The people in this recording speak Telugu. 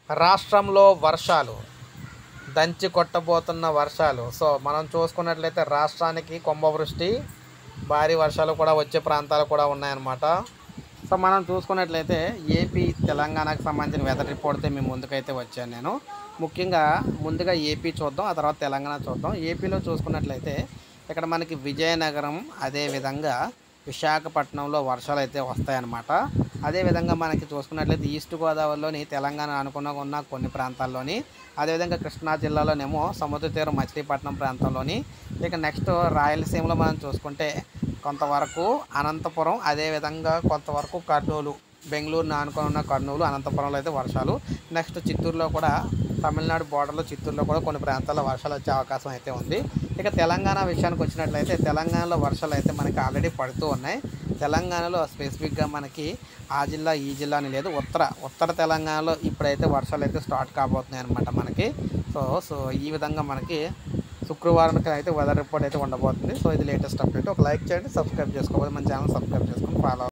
రాష్ట్రంలో వర్షాలు దంచి కొట్టబోతున్న వర్షాలు. సో మనం చూసుకున్నట్లయితే రాష్ట్రానికి కుంభవృష్టి, భారీ వర్షాలు కూడా వచ్చే ప్రాంతాలు కూడా ఉన్నాయన్నమాట. సో మనం చూసుకున్నట్లయితే ఏపీ తెలంగాణకు సంబంధించిన వెదర్ రిపోర్ట్తో మీ ముందుకైతే వచ్చాను నేను. ముఖ్యంగా ముందుగా ఏపీ చూద్దాం, ఆ తర్వాత తెలంగాణ చూద్దాం. ఏపీలో చూసుకున్నట్లయితే ఇక్కడ మనకి విజయనగరం, అదేవిధంగా విశాఖపట్నంలో వర్షాలు అయితే వస్తాయన్నమాట. అదేవిధంగా మనకి చూసుకున్నట్లయితే ఈస్ట్ గోదావరిలోని తెలంగాణ అనుకున్న ఉన్న కొన్ని ప్రాంతాల్లోని, అదేవిధంగా కృష్ణా జిల్లాలోనేమో సముద్ర తీరం మచిలీపట్నం ప్రాంతంలోని, ఇక నెక్స్ట్ రాయలసీమలో మనం చూసుకుంటే కొంతవరకు అనంతపురం, అదేవిధంగా కొంతవరకు కర్నూలు, బెంగళూరుని ఆనుకొని ఉన్న కర్నూలు, అనంతపురంలో అయితే వర్షాలు. నెక్స్ట్ చిత్తూరులో కూడా, తమిళనాడు బోర్డర్లో చిత్తూరులో కూడా కొన్ని ప్రాంతాల్లో వర్షాలు వచ్చే అవకాశం అయితే ఉంది. ఇక తెలంగాణ విషయానికి వచ్చినట్లయితే తెలంగాణలో వర్షాలు అయితే మనకి ఆల్రెడీ పడుతూ ఉన్నాయి. తెలంగాణలో స్పెసిఫిక్గా మనకి ఆ జిల్లా ఈ జిల్లా అని లేదు, ఉత్తర తెలంగాణలో ఇప్పుడైతే వర్షాలు అయితే స్టార్ట్ కాబోతున్నాయి అనమాట మనకి. సో ఈ విధంగా మనకి శుక్రవారానికి అయితే వెదర్ రిపోర్ట్ అయితే ఉండబోతుంది. సో ఇది లేటెస్ట్ అప్డేట్. ఒక లైక్ చేయండి, సబ్స్క్రైబ్ చేసుకోవాలి, మన ఛానల్ సబ్స్క్రైబ్ చేసుకొని ఫాలో